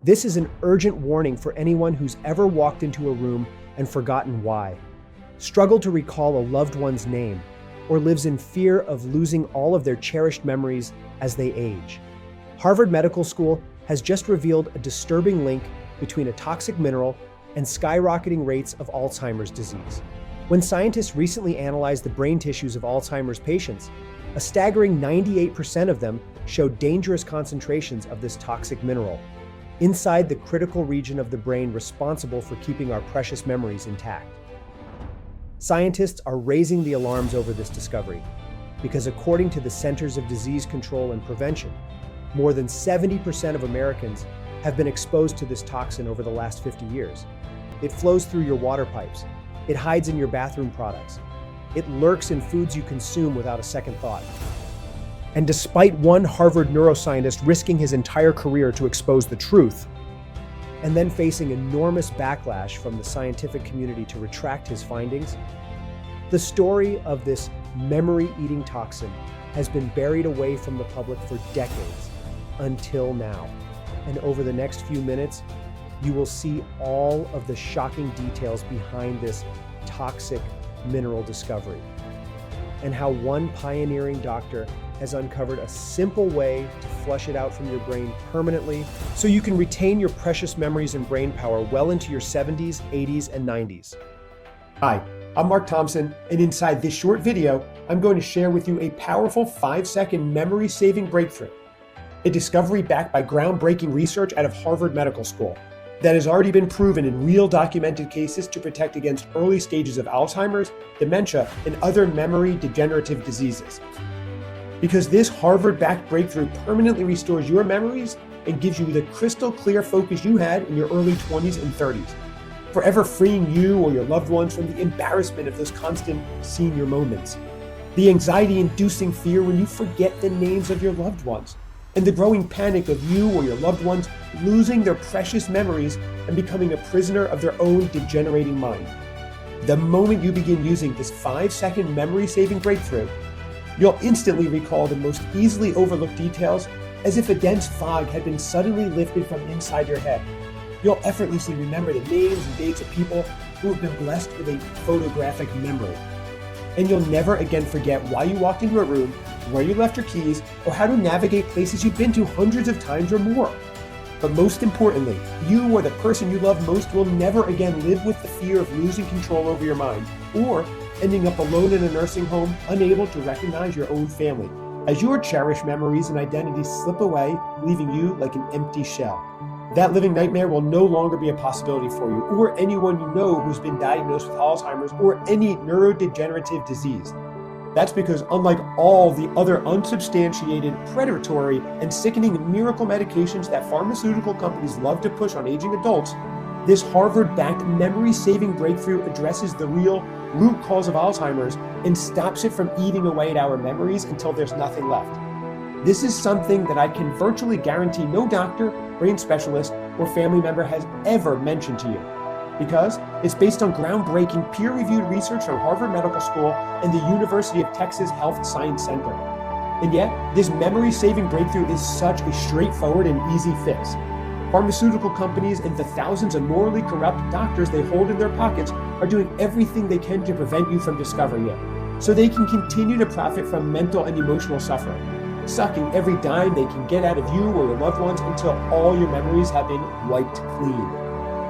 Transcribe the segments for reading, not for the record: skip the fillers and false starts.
This is an urgent warning for anyone who's ever walked into a room and forgotten why, struggled to recall a loved one's name, or lives in fear of losing all of their cherished memories as they age. Harvard Medical School has just revealed a disturbing link between a toxic mineral and skyrocketing rates of Alzheimer's disease. When scientists recently analyzed the brain tissues of Alzheimer's patients, a staggering 98% of them showed dangerous concentrations of this toxic mineral inside the critical region of the brain responsible for keeping our precious memories intact. Scientists are raising the alarms over this discovery because, according to the Centers of Disease Control and Prevention, more than 70% of Americans have been exposed to this toxin over the last 50 years. It flows through your water pipes. It hides in your bathroom products. It lurks in foods you consume without a second thought. And despite one Harvard neuroscientist risking his entire career to expose the truth, and then facing enormous backlash from the scientific community to retract his findings, the story of this memory-eating toxin has been buried away from the public for decades, until now. And over the next few minutes, you will see all of the shocking details behind this toxic mineral discovery, and how one pioneering doctor has uncovered a simple way to flush it out from your brain permanently so you can retain your precious memories and brain power well into your 70s, 80s, and 90s. Hi, I'm Mark Thompson, and inside this short video, I'm going to share with you a powerful 5-second memory-saving breakthrough, a discovery backed by groundbreaking research out of Harvard Medical School that has already been proven in real documented cases to protect against early stages of Alzheimer's, dementia, and other memory degenerative diseases. Because this Harvard-backed breakthrough permanently restores your memories and gives you the crystal clear focus you had in your early 20s and 30s, forever freeing you or your loved ones from the embarrassment of those constant senior moments, the anxiety-inducing fear when you forget the names of your loved ones, and the growing panic of you or your loved ones losing their precious memories and becoming a prisoner of their own degenerating mind. The moment you begin using this 5-second memory-saving breakthrough, you'll instantly recall the most easily overlooked details as if a dense fog had been suddenly lifted from inside your head. You'll effortlessly remember the names and dates of people who have been blessed with a photographic memory. And you'll never again forget why you walked into a room, where you left your keys, or how to navigate places you've been to hundreds of times or more. But most importantly, you or the person you love most will never again live with the fear of losing control over your mind, or ending up alone in a nursing home, unable to recognize your own family, as your cherished memories and identities slip away, leaving you like an empty shell. That living nightmare will no longer be a possibility for you, or anyone you know who's been diagnosed with Alzheimer's or any neurodegenerative disease. That's because, unlike all the other unsubstantiated, predatory, and sickening miracle medications that pharmaceutical companies love to push on aging adults, this Harvard-backed memory-saving breakthrough addresses the real root cause of Alzheimer's and stops it from eating away at our memories until there's nothing left. This is something that I can virtually guarantee no doctor, brain specialist, or family member has ever mentioned to you, because it's based on groundbreaking peer-reviewed research from Harvard Medical School and the University of Texas Health Science Center. And yet, this memory-saving breakthrough is such a straightforward and easy fix. Pharmaceutical companies and the thousands of morally corrupt doctors they hold in their pockets are doing everything they can to prevent you from discovering it, so they can continue to profit from mental and emotional suffering, sucking every dime they can get out of you or your loved ones until all your memories have been wiped clean.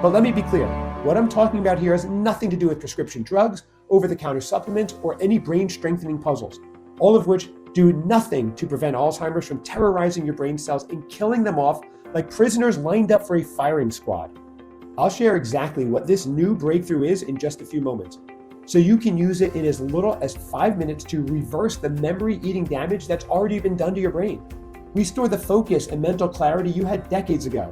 But let me be clear, what I'm talking about here has nothing to do with prescription drugs, over-the-counter supplements, or any brain-strengthening puzzles, all of which do nothing to prevent Alzheimer's from terrorizing your brain cells and killing them off like prisoners lined up for a firing squad. I'll share exactly what this new breakthrough is in just a few moments, so you can use it in as little as 5 minutes to reverse the memory-eating damage that's already been done to your brain, restore the focus and mental clarity you had decades ago,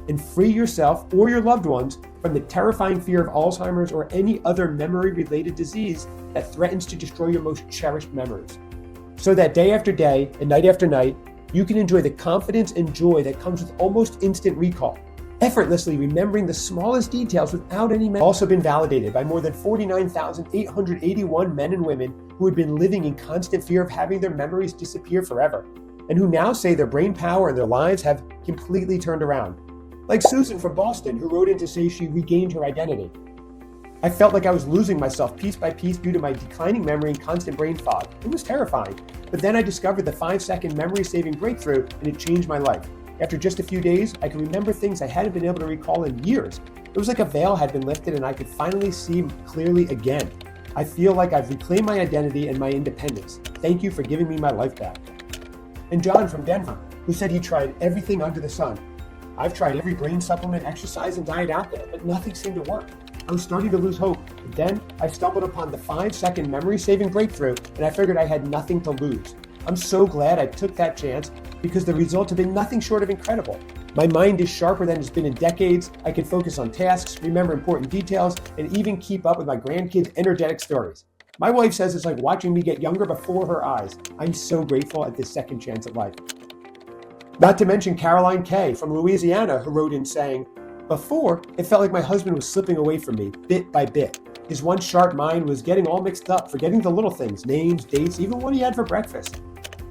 and free yourself or your loved ones from the terrifying fear of Alzheimer's or any other memory-related disease that threatens to destroy your most cherished memories. So that day after day and night after night, you can enjoy the confidence and joy that comes with almost instant recall, effortlessly remembering the smallest details without any memory. Also been validated by more than 49,881 men and women who had been living in constant fear of having their memories disappear forever, and who now say their brain power and their lives have completely turned around. Like Susan from Boston, who wrote in to say she regained her identity. I felt like I was losing myself piece by piece due to my declining memory and constant brain fog. It was terrifying. But then I discovered the 5-second memory-saving breakthrough, and it changed my life. After just a few days, I could remember things I hadn't been able to recall in years. It was like a veil had been lifted and I could finally see clearly again. I feel like I've reclaimed my identity and my independence. Thank you for giving me my life back. And John from Denver, who said he tried everything under the sun. I've tried every brain supplement, exercise, and diet out there, but nothing seemed to work. I was starting to lose hope. But then I stumbled upon the 5-second memory-saving breakthrough, and I figured I had nothing to lose. I'm so glad I took that chance because the results have been nothing short of incredible. My mind is sharper than it's been in decades. I can focus on tasks, remember important details, and even keep up with my grandkids' energetic stories. My wife says it's like watching me get younger before her eyes. I'm so grateful at this second chance at life. Not to mention Caroline K. from Louisiana, who wrote in saying, before, it felt like my husband was slipping away from me, bit by bit. His once sharp mind was getting all mixed up, forgetting the little things, names, dates, even what he had for breakfast.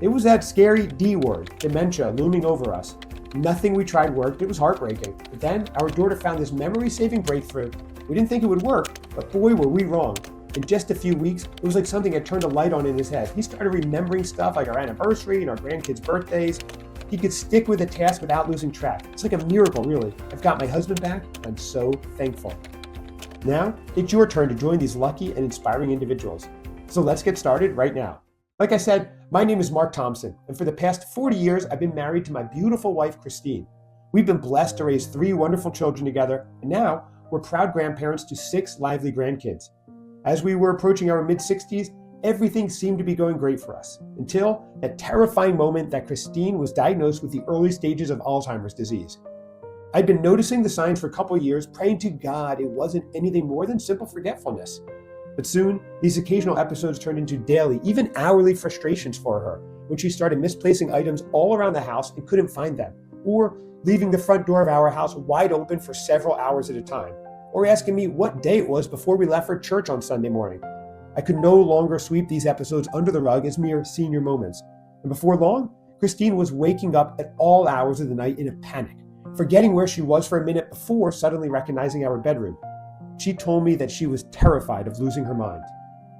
It was that scary D word, dementia, looming over us. Nothing we tried worked. It was heartbreaking. But then our daughter found this memory-saving breakthrough. We didn't think it would work, but boy, were we wrong. In just a few weeks, it was like something had turned a light on in his head. He started remembering stuff like our anniversary and our grandkids' birthdays. He could stick with a task without losing track. It's like a miracle, really. I've got my husband back. I'm so thankful. Now, it's your turn to join these lucky and inspiring individuals. So let's get started right now. Like I said, my name is Mark Thompson, and for the past 40 years, I've been married to my beautiful wife, Christine. We've been blessed to raise 3 wonderful children together, and now we're proud grandparents to 6 lively grandkids. As we were approaching our mid-60s, everything seemed to be going great for us, until that terrifying moment that Christine was diagnosed with the early stages of Alzheimer's disease. I'd been noticing the signs for a couple of years, praying to God it wasn't anything more than simple forgetfulness. But soon, these occasional episodes turned into daily, even hourly frustrations for her when she started misplacing items all around the house and couldn't find them, or leaving the front door of our house wide open for several hours at a time, or asking me what day it was before we left for church on Sunday morning. I could no longer sweep these episodes under the rug as mere senior moments. And before long, Christine was waking up at all hours of the night in a panic, forgetting where she was for a minute before suddenly recognizing our bedroom. She told me that she was terrified of losing her mind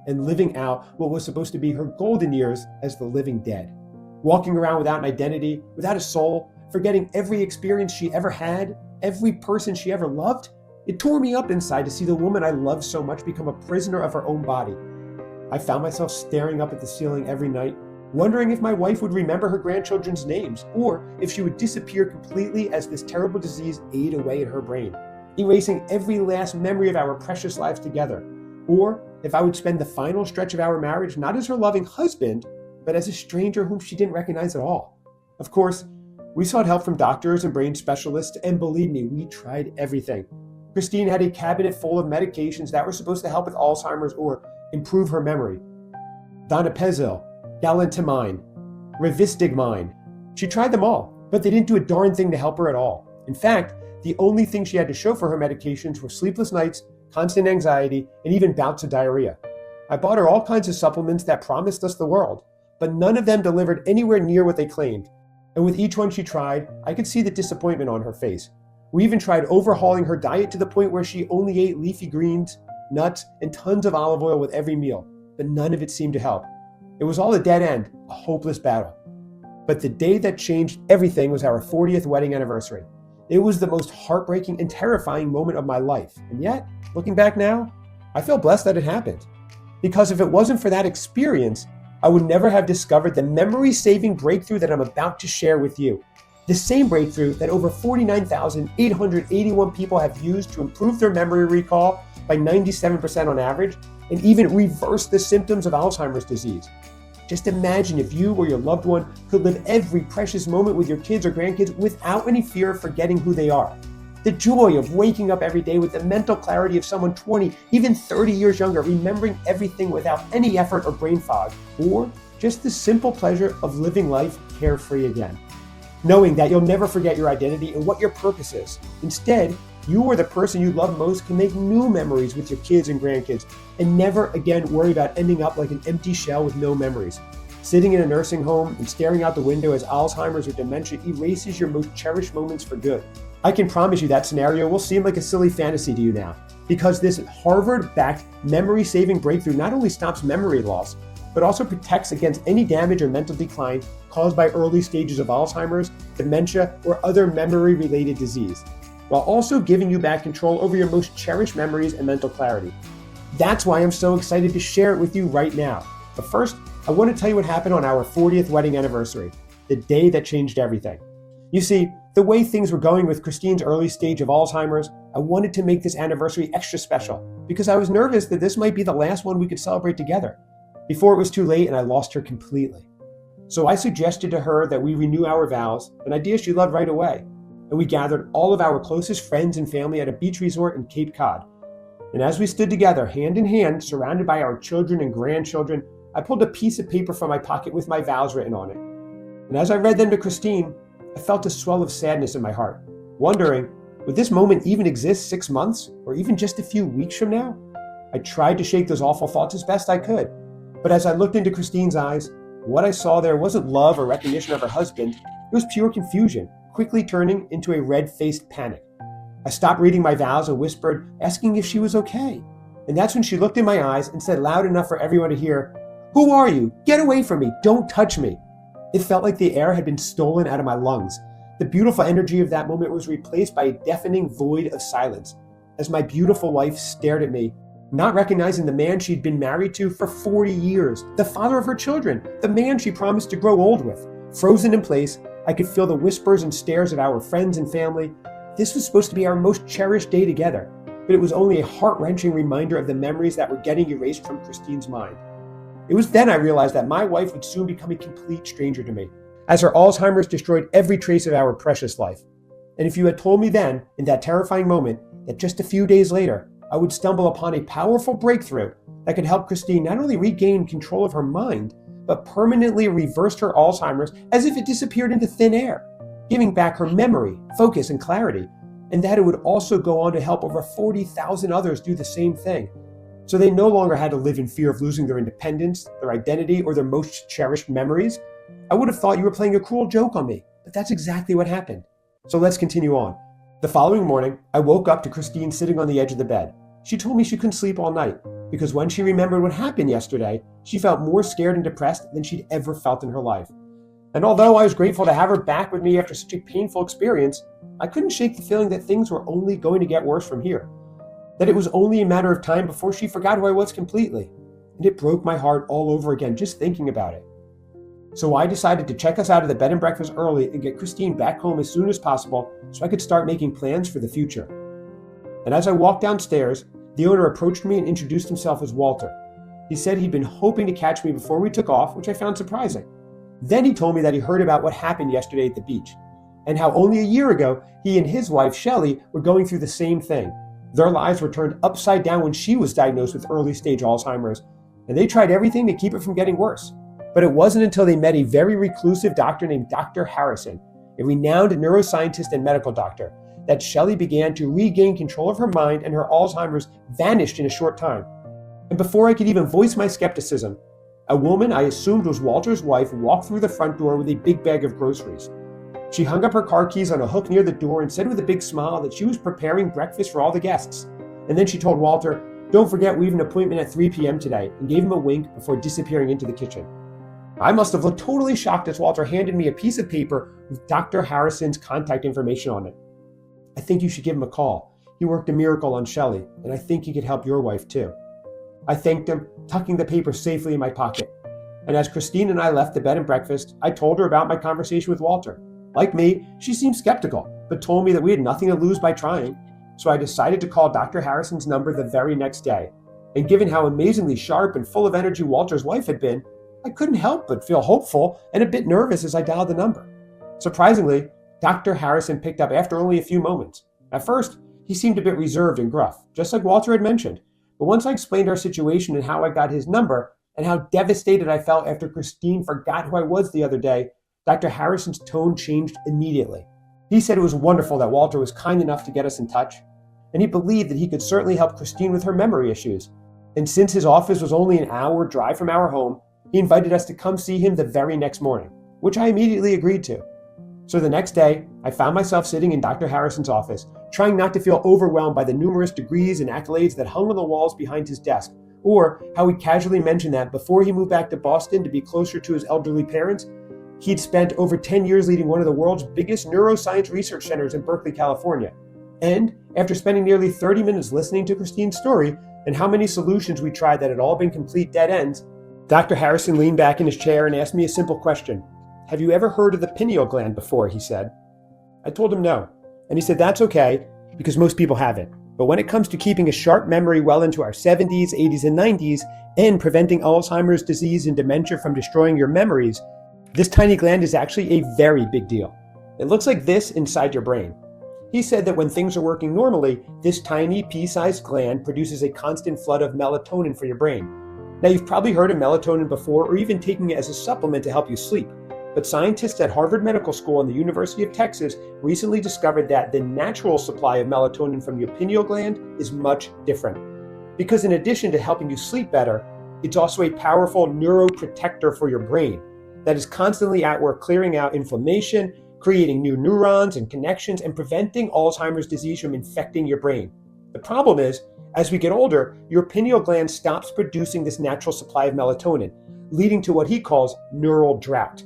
and living out what was supposed to be her golden years as the living dead, walking around without an identity, without a soul, forgetting every experience she ever had, every person she ever loved. It tore me up inside to see the woman I loved so much become a prisoner of her own body. I found myself staring up at the ceiling every night, wondering if my wife would remember her grandchildren's names, or if she would disappear completely as this terrible disease ate away at her brain, erasing every last memory of our precious lives together, or if I would spend the final stretch of our marriage not as her loving husband, but as a stranger whom she didn't recognize at all. Of course, we sought help from doctors and brain specialists, and believe me, we tried everything. Christine had a cabinet full of medications that were supposed to help with Alzheimer's or improve her memory. Donepezil, galantamine, rivastigmine. She tried them all, but they didn't do a darn thing to help her at all. In fact, the only thing she had to show for her medications were sleepless nights, constant anxiety, and even bouts of diarrhea. I bought her all kinds of supplements that promised us the world, but none of them delivered anywhere near what they claimed. And with each one she tried, I could see the disappointment on her face. We even tried overhauling her diet to the point where she only ate leafy greens, nuts, and tons of olive oil with every meal, but none of it seemed to help. It was all a dead end, a hopeless battle. But the day that changed everything was our 40th wedding anniversary. It was the most heartbreaking and terrifying moment of my life. And yet, looking back now, I feel blessed that it happened. Because if it wasn't for that experience, I would never have discovered the memory-saving breakthrough that I'm about to share with you. The same breakthrough that over 49,881 people have used to improve their memory recall by 97% on average, and even reverse the symptoms of Alzheimer's disease. Just imagine if you or your loved one could live every precious moment with your kids or grandkids without any fear of forgetting who they are. The joy of waking up every day with the mental clarity of someone 20, even 30 years younger, remembering everything without any effort or brain fog, or just the simple pleasure of living life carefree again. Knowing that you'll never forget your identity and what your purpose is. Instead, you or the person you love most can make new memories with your kids and grandkids and never again worry about ending up like an empty shell with no memories. sitting in a nursing home and staring out the window as Alzheimer's or dementia erases your most cherished moments for good. I can promise you that scenario will seem like a silly fantasy to you now, because this Harvard-backed memory-saving breakthrough not only stops memory loss, but also protects against any damage or mental decline caused by early stages of Alzheimer's, dementia, or other memory-related disease, while also giving you back control over your most cherished memories and mental clarity. That's why I'm so excited to share it with you right now. But first, I want to tell you what happened on our 40th wedding anniversary, the day that changed everything. You see, the way things were going with Christine's early stage of Alzheimer's, I wanted to make this anniversary extra special because I was nervous that this might be the last one we could celebrate together before it was too late and I lost her completely. So I suggested to her that we renew our vows, an idea she loved right away. And we gathered all of our closest friends and family at a beach resort in Cape Cod. And as we stood together, hand in hand, surrounded by our children and grandchildren, I pulled a piece of paper from my pocket with my vows written on it. And as I read them to Christine, I felt a swell of sadness in my heart, wondering, would this moment even exist 6 months or even just a few weeks from now? I tried to shake those awful thoughts as best I could. But as I looked into Christine's eyes, what I saw there wasn't love or recognition of her husband. It was pure confusion, quickly turning into a red-faced panic. I stopped reading my vows and whispered, asking if she was okay. And that's when she looked in my eyes and said loud enough for everyone to hear, "Who are you? Get away from me. Don't touch me." It felt like the air had been stolen out of my lungs. The beautiful energy of that moment was replaced by a deafening void of silence as my beautiful wife stared at me, not recognizing the man she'd been married to for 40 years, the father of her children, the man she promised to grow old with. Frozen in place, I could feel the whispers and stares of our friends and family. This was supposed to be our most cherished day together, but it was only a heart-wrenching reminder of the memories that were getting erased from Christine's mind. It was then I realized that my wife would soon become a complete stranger to me, as her Alzheimer's destroyed every trace of our precious life. And if you had told me then, in that terrifying moment, that just a few days later, I would stumble upon a powerful breakthrough that could help Christine not only regain control of her mind, but permanently reversed her Alzheimer's as if it disappeared into thin air, giving back her memory, focus, and clarity, and that it would also go on to help over 40,000 others do the same thing, so they no longer had to live in fear of losing their independence, their identity, or their most cherished memories. I would have thought you were playing a cruel joke on me, but that's exactly what happened. So let's continue on. The following morning, I woke up to Christine sitting on the edge of the bed. She told me she couldn't sleep all night, because when she remembered what happened yesterday, she felt more scared and depressed than she'd ever felt in her life. And although I was grateful to have her back with me after such a painful experience, I couldn't shake the feeling that things were only going to get worse from here. That it was only a matter of time before she forgot who I was completely. And it broke my heart all over again just thinking about it. So I decided to check us out of the bed and breakfast early and get Christine back home as soon as possible so I could start making plans for the future. And as I walked downstairs, the owner approached me and introduced himself as Walter. He said he'd been hoping to catch me before we took off, which I found surprising. Then he told me that he heard about what happened yesterday at the beach, and how only a year ago he and his wife, Shelley, were going through the same thing. Their lives were turned upside down when she was diagnosed with early stage Alzheimer's, and they tried everything to keep it from getting worse. But it wasn't until they met a very reclusive doctor named Dr. Harrison, a renowned neuroscientist and medical doctor, that Shelley began to regain control of her mind and her Alzheimer's vanished in a short time. And before I could even voice my skepticism, a woman I assumed was Walter's wife walked through the front door with a big bag of groceries. She hung up her car keys on a hook near the door and said with a big smile that she was preparing breakfast for all the guests. And then she told Walter, "Don't forget we have an appointment at 3 p.m. today," and gave him a wink before disappearing into the kitchen. I must have looked totally shocked as Walter handed me a piece of paper with Dr. Harrison's contact information on it. "I think you should give him a call. He worked a miracle on Shelley, and I think he could help your wife too." I thanked him, tucking the paper safely in my pocket. And as Christine and I left the bed and breakfast, I told her about my conversation with Walter. Like me, she seemed skeptical, but told me that we had nothing to lose by trying. So I decided to call Dr. Harrison's number the very next day. And given how amazingly sharp and full of energy Walter's wife had been, I couldn't help but feel hopeful and a bit nervous as I dialed the number. Surprisingly, Dr. Harrison picked up after only a few moments. At first, he seemed a bit reserved and gruff, just like Walter had mentioned. But once I explained our situation and how I got his number, and how devastated I felt after Christine forgot who I was the other day, Dr. Harrison's tone changed immediately. He said it was wonderful that Walter was kind enough to get us in touch, and he believed that he could certainly help Christine with her memory issues. And since his office was only an hour drive from our home, He invited us to come see him the very next morning, which I immediately agreed to. So the next day, I found myself sitting in Dr. Harrison's office, trying not to feel overwhelmed by the numerous degrees and accolades that hung on the walls behind his desk, or how he casually mentioned that before he moved back to Boston to be closer to his elderly parents, he'd spent over 10 years leading one of the world's biggest neuroscience research centers in Berkeley, California. And after spending nearly 30 minutes listening to Christine's story and how many solutions we tried that had all been complete dead ends, Dr. Harrison leaned back in his chair and asked me a simple question. "Have you ever heard of the pineal gland before?" he said. I told him no. And he said that's okay, because most people haven't. But when it comes to keeping a sharp memory well into our 70s, 80s, and 90s, and preventing Alzheimer's disease and dementia from destroying your memories, this tiny gland is actually a very big deal. It looks like this inside your brain. He said that when things are working normally, this tiny pea-sized gland produces a constant flood of melatonin for your brain. Now, you've probably heard of melatonin before or even taking it as a supplement to help you sleep. But scientists at Harvard Medical School and the University of Texas recently discovered that the natural supply of melatonin from your pineal gland is much different. Because in addition to helping you sleep better, it's also a powerful neuroprotector for your brain that is constantly at work clearing out inflammation, creating new neurons and connections, and preventing Alzheimer's disease from infecting your brain. The problem is, as we get older, your pineal gland stops producing this natural supply of melatonin, leading to what he calls neural drought.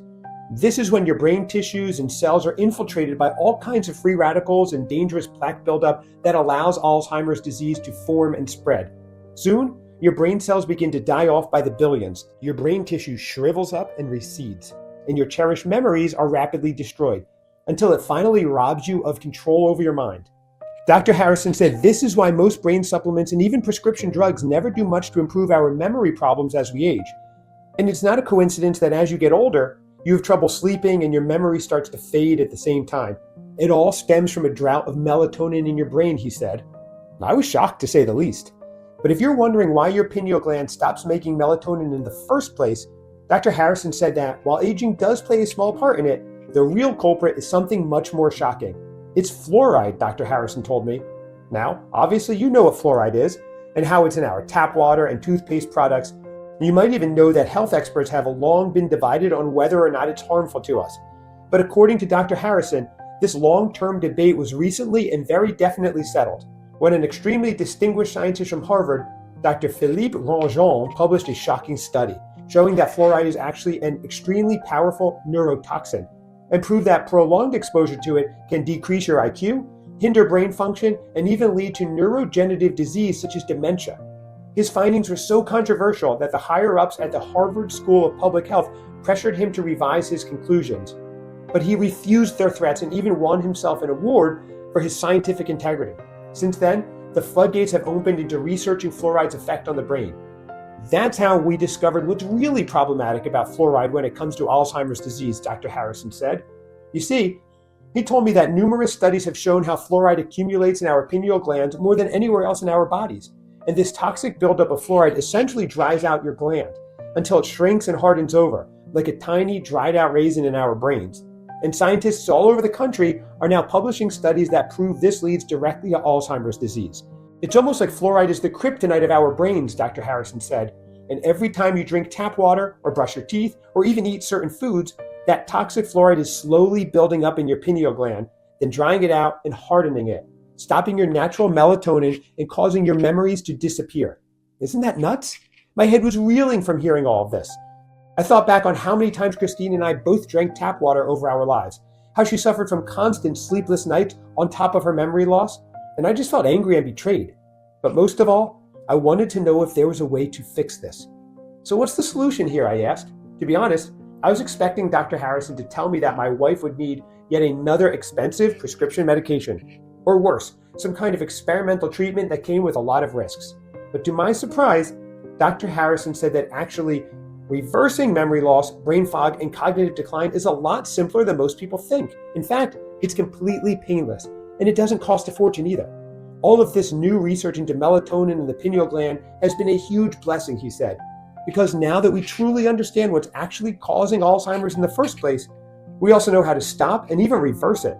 This is when your brain tissues and cells are infiltrated by all kinds of free radicals and dangerous plaque buildup that allows Alzheimer's disease to form and spread. Soon, your brain cells begin to die off by the billions. Your brain tissue shrivels up and recedes, and your cherished memories are rapidly destroyed until it finally robs you of control over your mind. Dr. Harrison said this is why most brain supplements and even prescription drugs never do much to improve our memory problems as we age. And it's not a coincidence that as you get older, you have trouble sleeping and your memory starts to fade at the same time. It all stems from a drought of melatonin in your brain, he said. I was shocked, to say the least. But if you're wondering why your pineal gland stops making melatonin in the first place, Dr. Harrison said that while aging does play a small part in it, the real culprit is something much more shocking. It's fluoride, Dr. Harrison told me. Now, obviously you know what fluoride is and how it's in our tap water and toothpaste products. You might even know that health experts have long been divided on whether or not it's harmful to us. But according to Dr. Harrison, this long-term debate was recently and very definitely settled when an extremely distinguished scientist from Harvard, Dr. Philippe Grandjean, published a shocking study showing that fluoride is actually an extremely powerful neurotoxin and proved that prolonged exposure to it can decrease your IQ, hinder brain function, and even lead to neurodegenerative disease such as dementia. His findings were so controversial that the higher-ups at the Harvard School of Public Health pressured him to revise his conclusions. But he refused their threats and even won himself an award for his scientific integrity. Since then, the floodgates have opened into researching fluoride's effect on the brain. That's how we discovered what's really problematic about fluoride when it comes to Alzheimer's disease, Dr. Harrison said. You see, he told me that numerous studies have shown how fluoride accumulates in our pineal gland more than anywhere else in our bodies. And this toxic buildup of fluoride essentially dries out your gland until it shrinks and hardens over, like a tiny dried out raisin in our brains. And scientists all over the country are now publishing studies that prove this leads directly to Alzheimer's disease. It's almost like fluoride is the kryptonite of our brains, Dr. Harrison said. And every time you drink tap water or brush your teeth or even eat certain foods, that toxic fluoride is slowly building up in your pineal gland, then drying it out and hardening it, stopping your natural melatonin and causing your memories to disappear. Isn't that nuts? My head was reeling from hearing all of this. I thought back on how many times Christine and I both drank tap water over our lives, how she suffered from constant sleepless nights on top of her memory loss, and I just felt angry and betrayed. But most of all, I wanted to know if there was a way to fix this. So what's the solution here, I asked. To be honest, I was expecting Dr. Harrison to tell me that my wife would need yet another expensive prescription medication, or worse, some kind of experimental treatment that came with a lot of risks. But to my surprise, Dr. Harrison said that actually reversing memory loss, brain fog, and cognitive decline is a lot simpler than most people think. In fact, it's completely painless, and it doesn't cost a fortune either. All of this new research into melatonin in the pineal gland has been a huge blessing, he said, because now that we truly understand what's actually causing Alzheimer's in the first place, we also know how to stop and even reverse it.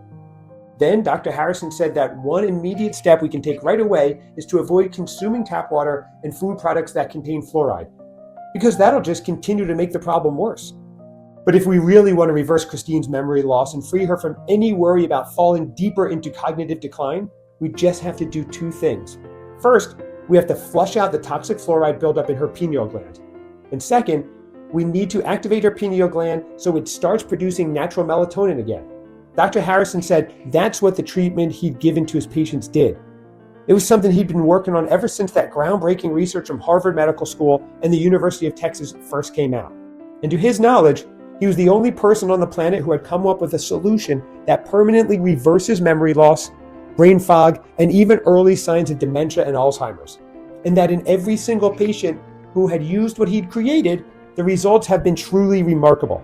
Then Dr. Harrison said that one immediate step we can take right away is to avoid consuming tap water and food products that contain fluoride. because that'll just continue to make the problem worse. But if we really want to reverse Christine's memory loss and free her from any worry about falling deeper into cognitive decline, we just have to do two things. First, we have to flush out the toxic fluoride buildup in her pineal gland. And second, we need to activate her pineal gland so it starts producing natural melatonin again. Dr. Harrison said that's what the treatment he'd given to his patients did. It was something he'd been working on ever since that groundbreaking research from Harvard Medical School and the University of Texas first came out. And to his knowledge, he was the only person on the planet who had come up with a solution that permanently reverses memory loss, brain fog, and even early signs of dementia and Alzheimer's. And that in every single patient who had used what he'd created, the results have been truly remarkable.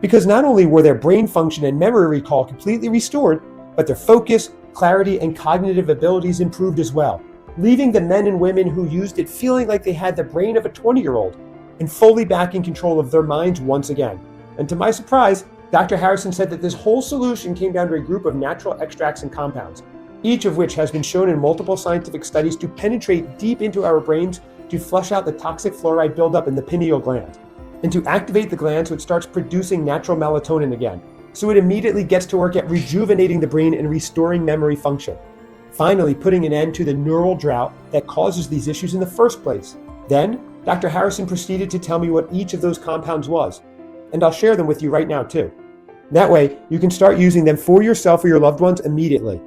Because not only were their brain function and memory recall completely restored, but their focus, clarity, and cognitive abilities improved as well, leaving the men and women who used it feeling like they had the brain of a 20-year-old and fully back in control of their minds once again. And to my surprise, Dr. Harrison said that this whole solution came down to a group of natural extracts and compounds, each of which has been shown in multiple scientific studies to penetrate deep into our brains to flush out the toxic fluoride buildup in the pineal gland, and to activate the gland so it starts producing natural melatonin again, so it immediately gets to work at rejuvenating the brain and restoring memory function, finally putting an end to the neural drought that causes these issues in the first place. Then, Dr. Harrison proceeded to tell me what each of those compounds was, and I'll share them with you right now too. That way, you can start using them for yourself or your loved ones immediately.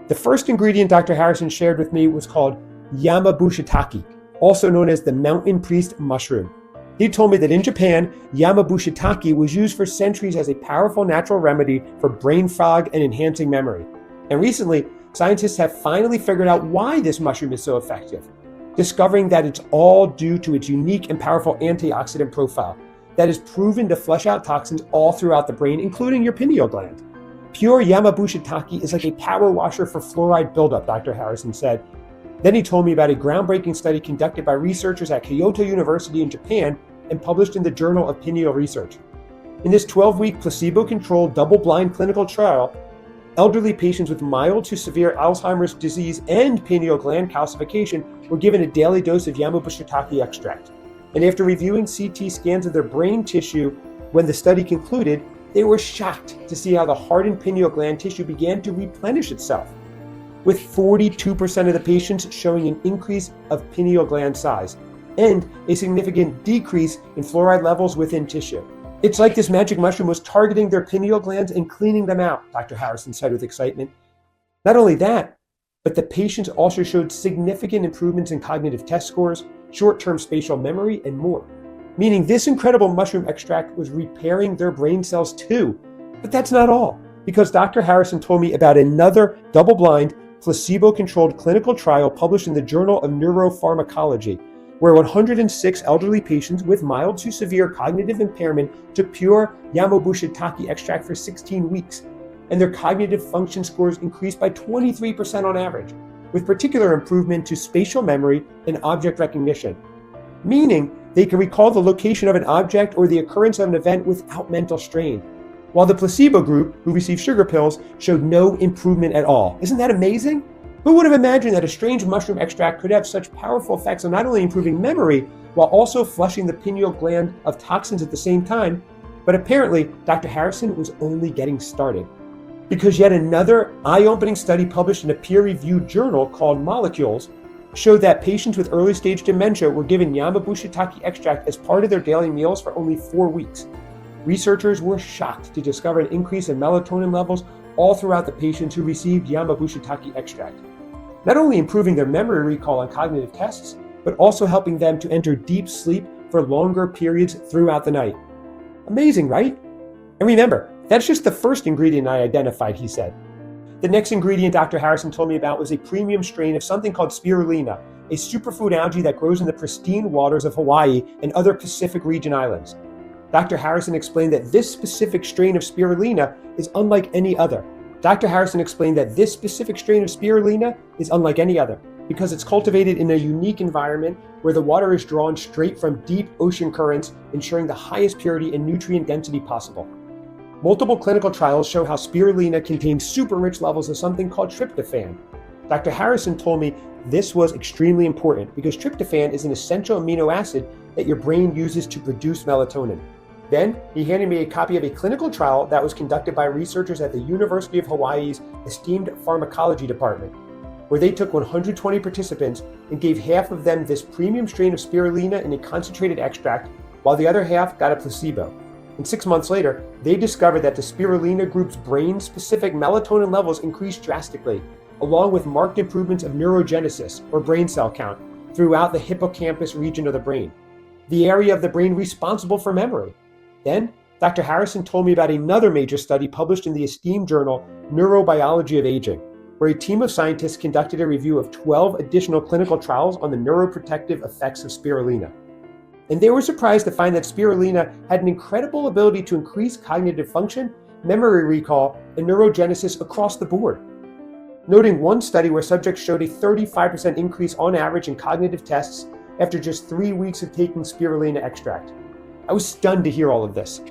The first ingredient Dr. Harrison shared with me was called Yamabushitake, also known as the mountain priest mushroom. He told me that in Japan, Yamabushitake was used for centuries as a powerful natural remedy for brain fog and enhancing memory. And recently, scientists have finally figured out why this mushroom is so effective, discovering that it's all due to its unique and powerful antioxidant profile that is proven to flush out toxins all throughout the brain, including your pineal gland. Pure Yamabushitake is like a power washer for fluoride buildup, Dr. Harrison said. Then he told me about a groundbreaking study conducted by researchers at Kyoto University in Japan and published in the Journal of Pineal Research. In this 12-week placebo-controlled double-blind clinical trial, elderly patients with mild to severe Alzheimer's disease and pineal gland calcification were given a daily dose of Yamabushitake extract. And after reviewing CT scans of their brain tissue when the study concluded, they were shocked to see how the hardened pineal gland tissue began to replenish itself, with 42% of the patients showing an increase of pineal gland size and a significant decrease in fluoride levels within tissue. It's like this magic mushroom was targeting their pineal glands and cleaning them out, Dr. Harrison said with excitement. Not only that, but the patients also showed significant improvements in cognitive test scores, short-term spatial memory, and more. Meaning this incredible mushroom extract was repairing their brain cells too. But that's not all, because Dr. Harrison told me about another double-blind, placebo-controlled clinical trial published in the Journal of Neuropharmacology, where 106 elderly patients with mild to severe cognitive impairment took pure Yamabushitake extract for 16 weeks, and their cognitive function scores increased by 23% on average, with particular improvement to spatial memory and object recognition, meaning they can recall the location of an object or the occurrence of an event without mental strain, while the placebo group, who received sugar pills, showed no improvement at all. Isn't that amazing? Who would have imagined that a strange mushroom extract could have such powerful effects on not only improving memory, while also flushing the pineal gland of toxins at the same time? But apparently, Dr. Harrison was only getting started, because yet another eye-opening study published in a peer-reviewed journal called Molecules showed that patients with early-stage dementia were given Yamabushitake extract as part of their daily meals for only 4 weeks. Researchers were shocked to discover an increase in melatonin levels all throughout the patients who received Yamabushitake extract, not only improving their memory recall and cognitive tests, but also helping them to enter deep sleep for longer periods throughout the night. Amazing, right? And remember, that's just the first ingredient I identified, he said. The next ingredient Dr. Harrison told me about was a premium strain of something called spirulina, a superfood algae that grows in the pristine waters of Hawaii and other Pacific region islands. Dr. Harrison explained that this specific strain of spirulina is unlike any other. Dr. Harrison explained that this specific strain of spirulina is unlike any other because it's cultivated in a unique environment where the water is drawn straight from deep ocean currents, ensuring the highest purity and nutrient density possible. Multiple clinical trials show how spirulina contains super rich levels of something called tryptophan. Dr. Harrison told me this was extremely important because tryptophan is an essential amino acid that your brain uses to produce melatonin. Then, he handed me a copy of a clinical trial that was conducted by researchers at the University of Hawaii's esteemed pharmacology department, where they took 120 participants and gave half of them this premium strain of spirulina in a concentrated extract, while the other half got a placebo. And 6 months later, they discovered that the spirulina group's brain-specific melatonin levels increased drastically, along with marked improvements of neurogenesis, or brain cell count, throughout the hippocampus region of the brain, the area of the brain responsible for memory. Then, Dr. Harrison told me about another major study published in the esteemed journal Neurobiology of Aging, where a team of scientists conducted a review of 12 additional clinical trials on the neuroprotective effects of spirulina. And they were surprised to find that spirulina had an incredible ability to increase cognitive function, memory recall, and neurogenesis across the board. Noting one study where subjects showed a 35% increase on average in cognitive tests after just 3 weeks of taking spirulina extract. I was stunned to hear all of this.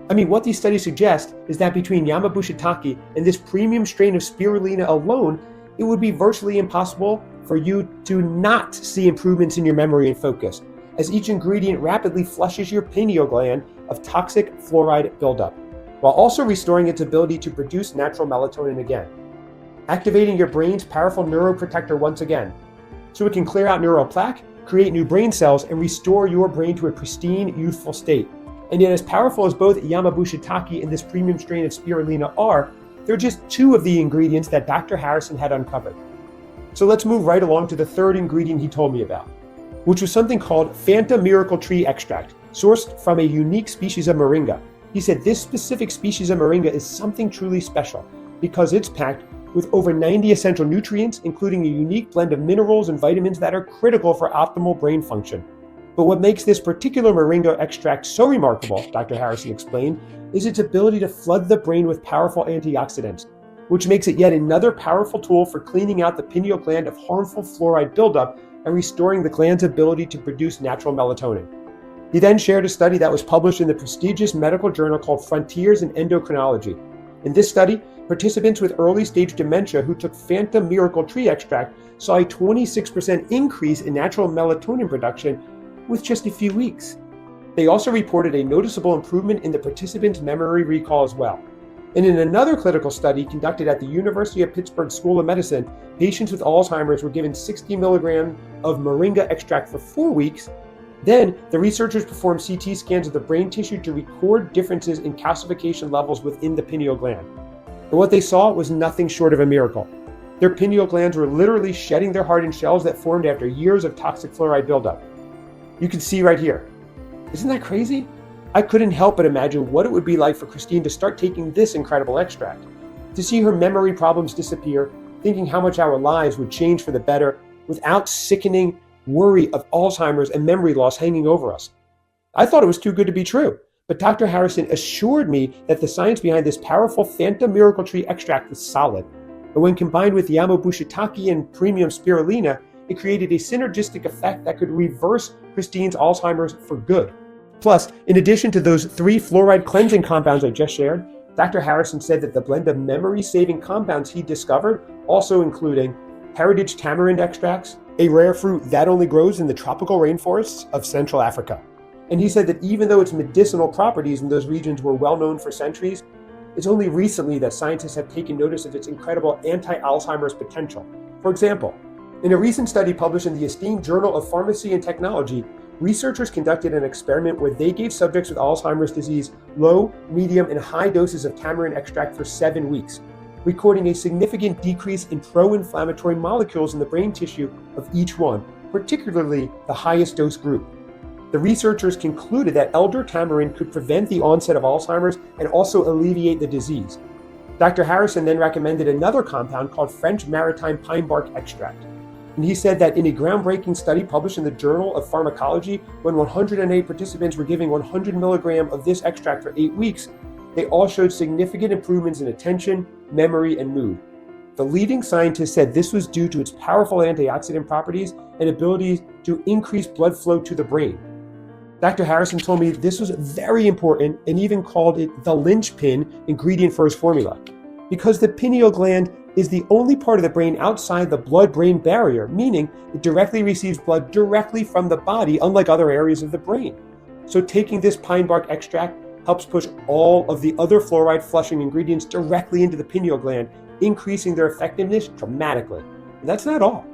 I mean, what these studies suggest is that between Yamabushitake and this premium strain of spirulina alone, it would be virtually impossible for you to not see improvements in your memory and focus, as each ingredient rapidly flushes your pineal gland of toxic fluoride buildup, while also restoring its ability to produce natural melatonin again, activating your brain's powerful neuroprotector once again, so it can clear out neural plaque, create new brain cells, and restore your brain to a pristine, youthful state. And yet, as powerful as both Yamabushitake and this premium strain of spirulina are, they're just two of the ingredients that Dr. Harrison had uncovered. So let's move right along to the third ingredient he told me about, which was something called Fanta Miracle Tree Extract, sourced from a unique species of moringa. He said this specific species of moringa is something truly special because it's packed with over 90 essential nutrients, including a unique blend of minerals and vitamins that are critical for optimal brain function. But what makes this particular moringa extract so remarkable, Dr. Harrison explained, is its ability to flood the brain with powerful antioxidants, which makes it yet another powerful tool for cleaning out the pineal gland of harmful fluoride buildup and restoring the gland's ability to produce natural melatonin. He then shared a study that was published in the prestigious medical journal called Frontiers in Endocrinology. In this study, participants with early-stage dementia who took Fanta Miracle Tree Extract saw a 26% increase in natural melatonin production with just a few weeks. They also reported a noticeable improvement in the participants' memory recall as well. And in another clinical study conducted at the University of Pittsburgh School of Medicine, patients with Alzheimer's were given 60 milligrams of moringa extract for 4 weeks. Then, the researchers performed CT scans of the brain tissue to record differences in calcification levels within the pineal gland. And what they saw was nothing short of a miracle. Their pineal glands were literally shedding their hardened shells that formed after years of toxic fluoride buildup. You can see right here. Isn't that crazy? I couldn't help but imagine what it would be like for Christine to start taking this incredible extract, to see her memory problems disappear, thinking how much our lives would change for the better without sickening worry of Alzheimer's and memory loss hanging over us. I thought it was too good to be true, but Dr. Harrison assured me that the science behind this powerful Fanta Miracle Tree extract was solid, and when combined with Yamabushitake and premium spirulina, it created a synergistic effect that could reverse Christine's Alzheimer's for good. Plus, in addition to those 3 fluoride cleansing compounds I just shared, Dr. Harrison said that the blend of memory-saving compounds he discovered, also including heritage tamarind extracts, a rare fruit that only grows in the tropical rainforests of Central Africa. And he said that even though its medicinal properties in those regions were well known for centuries, it's only recently that scientists have taken notice of its incredible anti-Alzheimer's potential. For example, in a recent study published in the esteemed Journal of Pharmacy and Technology, researchers conducted an experiment where they gave subjects with Alzheimer's disease low, medium, and high doses of tamarind extract for 7 weeks, recording a significant decrease in pro-inflammatory molecules in the brain tissue of each one, particularly the highest dose group. The researchers concluded that elder tamarind could prevent the onset of Alzheimer's and also alleviate the disease. Dr. Harrison then recommended another compound called French maritime pine bark extract. And he said that in a groundbreaking study published in the Journal of Pharmacology, when 108 participants were given 100 milligrams of this extract for 8 weeks, they all showed significant improvements in attention, memory, and mood. The leading scientists said this was due to its powerful antioxidant properties and ability to increase blood flow to the brain. Dr. Harrison told me this was very important and even called it the linchpin ingredient for his formula, because the pineal gland is the only part of the brain outside the blood-brain barrier, meaning it directly receives blood directly from the body, unlike other areas of the brain. So taking this pine bark extract helps push all of the other fluoride flushing ingredients directly into the pineal gland, increasing their effectiveness dramatically. And that's not all,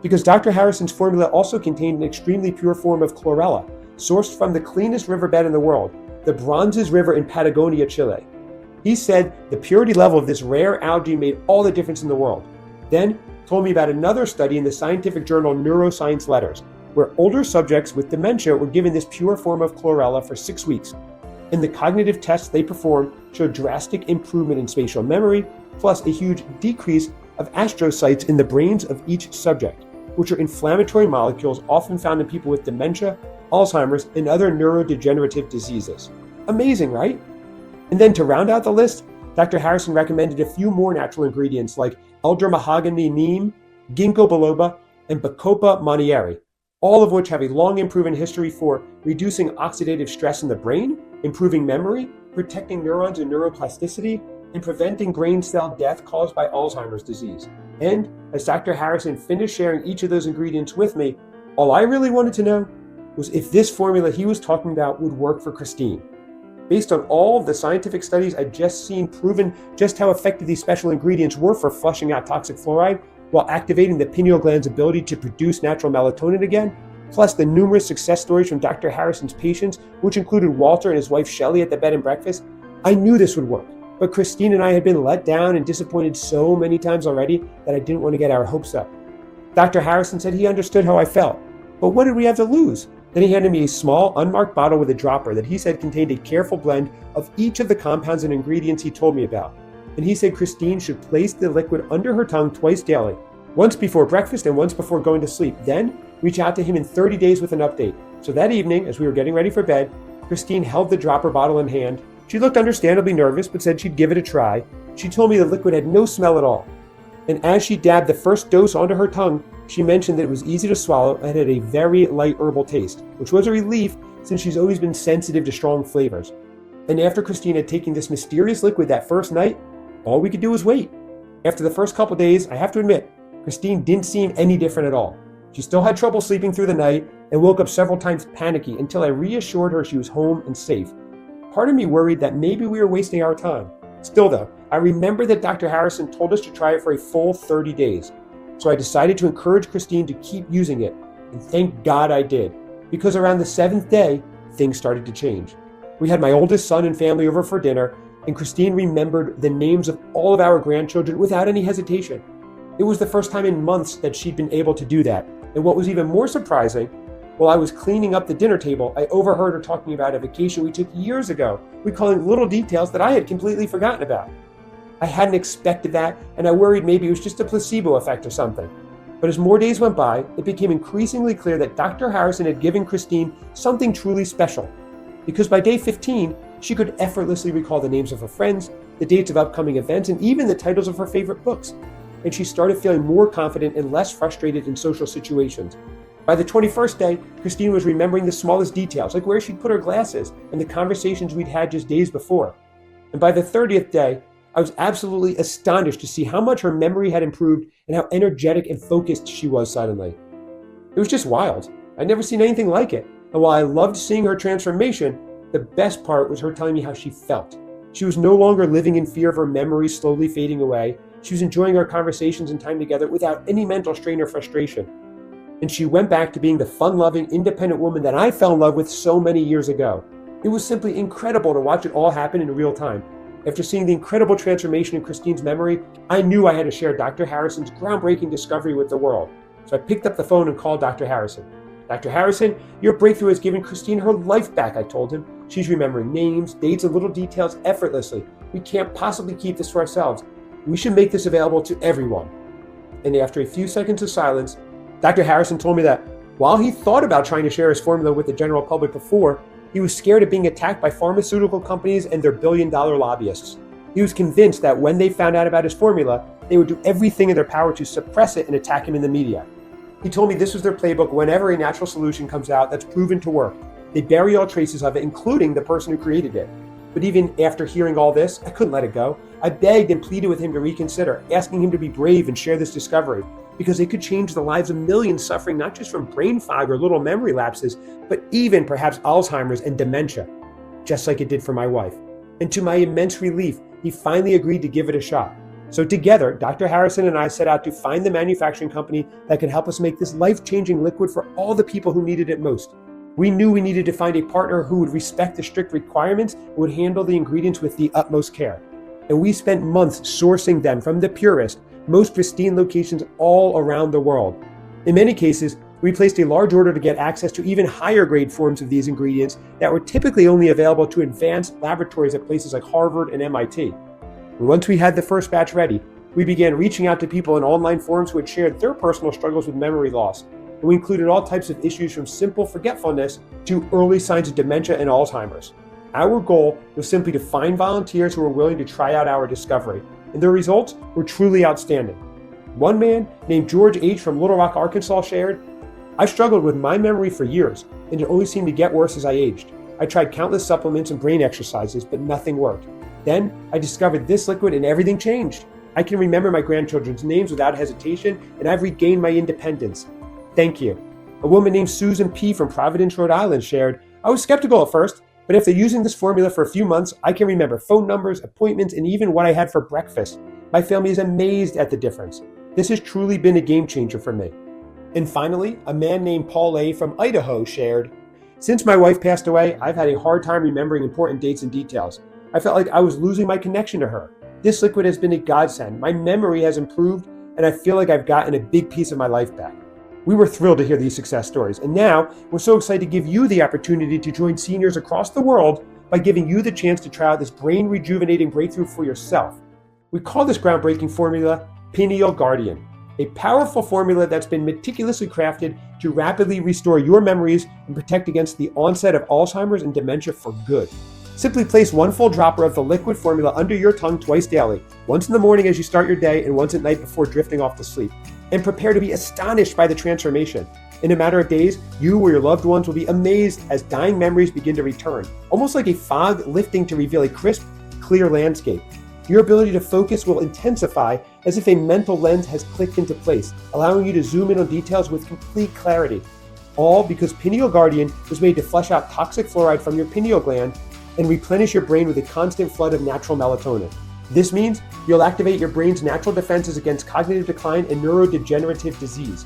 because Dr. Harrison's formula also contained an extremely pure form of chlorella, sourced from the cleanest riverbed in the world, the Bronzes River in Patagonia, Chile. He said the purity level of this rare algae made all the difference in the world. Then told me about another study in the scientific journal Neuroscience Letters, where older subjects with dementia were given this pure form of chlorella for 6 weeks. And the cognitive tests they performed showed drastic improvement in spatial memory, plus a huge decrease of astrocytes in the brains of each subject, which are inflammatory molecules often found in people with dementia, Alzheimer's, and other neurodegenerative diseases. Amazing, right? And then to round out the list, Dr. Harrison recommended a few more natural ingredients like elder mahogany neem, ginkgo biloba, and bacopa monnieri, all of which have a long and proven history for reducing oxidative stress in the brain, improving memory, protecting neurons and neuroplasticity, and preventing brain cell death caused by Alzheimer's disease. And as Dr. Harrison finished sharing each of those ingredients with me, all I really wanted to know was if this formula he was talking about would work for Christine. Based on all of the scientific studies I'd just seen proven just how effective these special ingredients were for flushing out toxic fluoride while activating the pineal gland's ability to produce natural melatonin again, plus the numerous success stories from Dr. Harrison's patients, which included Walter and his wife Shelley at the bed and breakfast, I knew this would work. But Christine and I had been let down and disappointed so many times already that I didn't want to get our hopes up. Dr. Harrison said he understood how I felt, but what did we have to lose? Then he handed me a small, unmarked bottle with a dropper that he said contained a careful blend of each of the compounds and ingredients he told me about. And he said Christine should place the liquid under her tongue twice daily, once before breakfast and once before going to sleep. Then reach out to him in 30 days with an update. So that evening, as we were getting ready for bed, Christine held the dropper bottle in hand. She looked understandably nervous, but said she'd give it a try. She told me the liquid had no smell at all. And as she dabbed the first dose onto her tongue, she mentioned that it was easy to swallow and had a very light herbal taste, which was a relief since she's always been sensitive to strong flavors. And after Christine had taken this mysterious liquid that first night, all we could do was wait. After the first couple days, I have to admit, Christine didn't seem any different at all. She still had trouble sleeping through the night and woke up several times panicky until I reassured her she was home and safe. Part of me worried that maybe we were wasting our time. Still though, I remember that Dr. Harrison told us to try it for a full 30 days. So I decided to encourage Christine to keep using it, and thank God I did, because around the 7th day, things started to change. We had my oldest son and family over for dinner, and Christine remembered the names of all of our grandchildren without any hesitation. It was the first time in months that she'd been able to do that, and what was even more surprising, while I was cleaning up the dinner table, I overheard her talking about a vacation we took years ago, recalling little details that I had completely forgotten about. I hadn't expected that, and I worried maybe it was just a placebo effect or something. But as more days went by, it became increasingly clear that Dr. Harrison had given Christine something truly special. Because by day 15, she could effortlessly recall the names of her friends, the dates of upcoming events, and even the titles of her favorite books. And she started feeling more confident and less frustrated in social situations. By the 21st day, Christine was remembering the smallest details, like where she'd put her glasses and the conversations we'd had just days before. And by the 30th day, I was absolutely astonished to see how much her memory had improved and how energetic and focused she was suddenly. It was just wild. I'd never seen anything like it. And while I loved seeing her transformation, the best part was her telling me how she felt. She was no longer living in fear of her memory slowly fading away. She was enjoying our conversations and time together without any mental strain or frustration. And she went back to being the fun-loving, independent woman that I fell in love with so many years ago. It was simply incredible to watch it all happen in real time. After seeing the incredible transformation in Christine's memory, I knew I had to share Dr. Harrison's groundbreaking discovery with the world. So I picked up the phone and called Dr. Harrison. Dr. Harrison, your breakthrough has given Christine her life back, I told him. She's remembering names, dates, and little details effortlessly. We can't possibly keep this for ourselves. We should make this available to everyone. And after a few seconds of silence, Dr. Harrison told me that while he thought about trying to share his formula with the general public before, he was scared of being attacked by pharmaceutical companies and their billion-dollar lobbyists. He was convinced that when they found out about his formula, they would do everything in their power to suppress it and attack him in the media. He told me this was their playbook whenever a natural solution comes out that's proven to work. They bury all traces of it, including the person who created it. But even after hearing all this, I couldn't let it go. I begged and pleaded with him to reconsider, asking him to be brave and share this discovery, because it could change the lives of millions suffering not just from brain fog or little memory lapses, but even perhaps Alzheimer's and dementia, just like it did for my wife. And to my immense relief, he finally agreed to give it a shot. So together, Dr. Harrison and I set out to find the manufacturing company that could help us make this life-changing liquid for all the people who needed it most. We knew we needed to find a partner who would respect the strict requirements and would handle the ingredients with the utmost care. And we spent months sourcing them from the purest, most pristine locations all around the world. In many cases, we placed a large order to get access to even higher grade forms of these ingredients that were typically only available to advanced laboratories at places like Harvard and MIT. And once we had the first batch ready, we began reaching out to people in online forums who had shared their personal struggles with memory loss. And we included all types of issues from simple forgetfulness to early signs of dementia and Alzheimer's. Our goal was simply to find volunteers who were willing to try out our discovery, and the results were truly outstanding. One man named George H. from Little Rock, Arkansas shared, "I struggled with my memory for years, and it only seemed to get worse as I aged. I tried countless supplements and brain exercises, but nothing worked. Then I discovered this liquid and everything changed. I can remember my grandchildren's names without hesitation, and I've regained my independence. Thank you." A woman named Susan P. from Providence, Rhode Island shared, "I was skeptical at first, but after using this formula for a few months, I can remember phone numbers, appointments, and even what I had for breakfast. My family is amazed at the difference. This has truly been a game changer for me." And finally, a man named Paul A. from Idaho shared, "Since my wife passed away, I've had a hard time remembering important dates and details. I felt like I was losing my connection to her. This liquid has been a godsend. My memory has improved, and I feel like I've gotten a big piece of my life back." We were thrilled to hear these success stories, and now we're so excited to give you the opportunity to join seniors across the world by giving you the chance to try out this brain-rejuvenating breakthrough for yourself. We call this groundbreaking formula Pineal Guardian, a powerful formula that's been meticulously crafted to rapidly restore your memories and protect against the onset of Alzheimer's and dementia for good. Simply place one full dropper of the liquid formula under your tongue twice daily, once in the morning as you start your day and once at night before drifting off to sleep, and prepare to be astonished by the transformation. In a matter of days, you or your loved ones will be amazed as dying memories begin to return, almost like a fog lifting to reveal a crisp, clear landscape. Your ability to focus will intensify as if a mental lens has clicked into place, allowing you to zoom in on details with complete clarity. All because Pineal Guardian was made to flush out toxic fluoride from your pineal gland and replenish your brain with a constant flood of natural melatonin. This means you'll activate your brain's natural defenses against cognitive decline and neurodegenerative disease,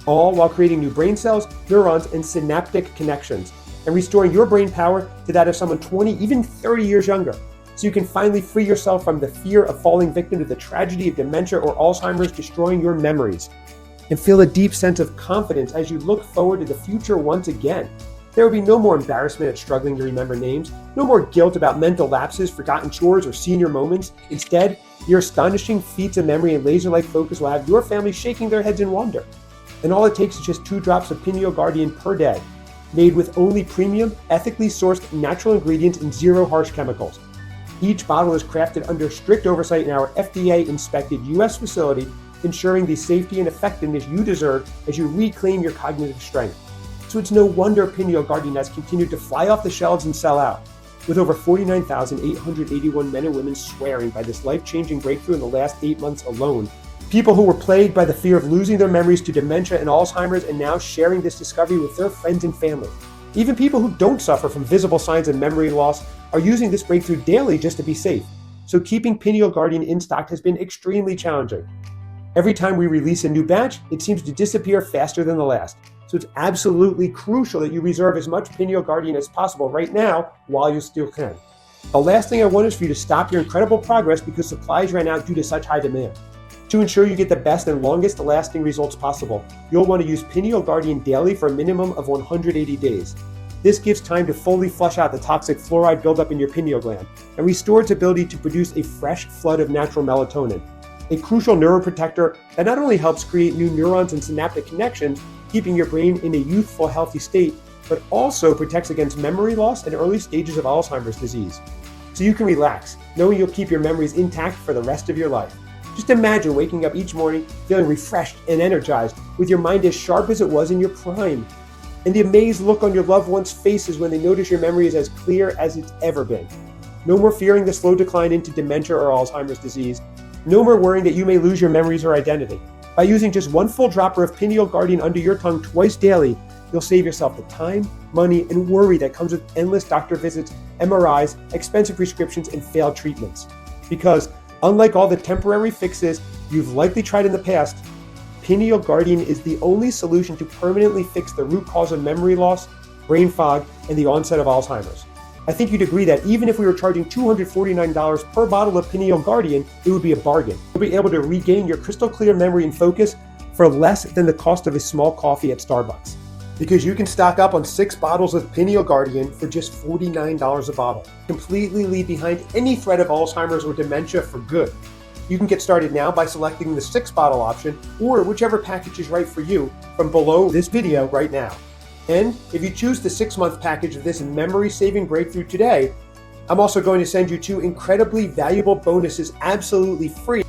all while creating new brain cells, neurons, and synaptic connections, and restoring your brain power to that of someone 20, even 30 years younger, so you can finally free yourself from the fear of falling victim to the tragedy of dementia or Alzheimer's destroying your memories, and feel a deep sense of confidence as you look forward to the future once again. There will be no more embarrassment at struggling to remember names, no more guilt about mental lapses, forgotten chores, or senior moments. Instead, your astonishing feats of memory and laser-like focus will have your family shaking their heads in wonder. And all it takes is just 2 drops of Pineal Guardian per day, made with only premium, ethically sourced natural ingredients and 0 harsh chemicals. Each bottle is crafted under strict oversight in our FDA-inspected U.S. facility, ensuring the safety and effectiveness you deserve as you reclaim your cognitive strength. So it's no wonder Pineal Guardian has continued to fly off the shelves and sell out, with over 49,881 men and women swearing by this life-changing breakthrough in the last 8 months alone. People who were plagued by the fear of losing their memories to dementia and Alzheimer's and now sharing this discovery with their friends and family. Even people who don't suffer from visible signs of memory loss are using this breakthrough daily just to be safe. So keeping Pineal Guardian in stock has been extremely challenging. Every time we release a new batch, it seems to disappear faster than the last. So it's absolutely crucial that you reserve as much Pineal Guardian as possible right now while you still can. The last thing I want is for you to stop your incredible progress because supplies ran out due to such high demand. To ensure you get the best and longest lasting results possible, you'll want to use Pineal Guardian daily for a minimum of 180 days. This gives time to fully flush out the toxic fluoride buildup in your pineal gland and restore its ability to produce a fresh flood of natural melatonin, a crucial neuroprotector that not only helps create new neurons and synaptic connections, keeping your brain in a youthful, healthy state, but also protects against memory loss and early stages of Alzheimer's disease. So you can relax, knowing you'll keep your memories intact for the rest of your life. Just imagine waking up each morning feeling refreshed and energized, with your mind as sharp as it was in your prime, and the amazed look on your loved ones' faces when they notice your memory is as clear as it's ever been. No more fearing the slow decline into dementia or Alzheimer's disease. No more worrying that you may lose your memories or identity. By using just one full dropper of Pineal Guardian under your tongue twice daily, you'll save yourself the time, money, and worry that comes with endless doctor visits, MRIs, expensive prescriptions, and failed treatments. Because unlike all the temporary fixes you've likely tried in the past, Pineal Guardian is the only solution to permanently fix the root cause of memory loss, brain fog, and the onset of Alzheimer's. I think you'd agree that even if we were charging $249 per bottle of Pineal Guardian, it would be a bargain. You'll be able to regain your crystal clear memory and focus for less than the cost of a small coffee at Starbucks. Because you can stock up on 6 bottles of Pineal Guardian for just $49 a bottle. Completely leave behind any threat of Alzheimer's or dementia for good. You can get started now by selecting the 6-bottle option or whichever package is right for you from below this video right now. And if you choose the 6-month package of this memory-saving breakthrough today, I'm also going to send you 2 incredibly valuable bonuses absolutely free.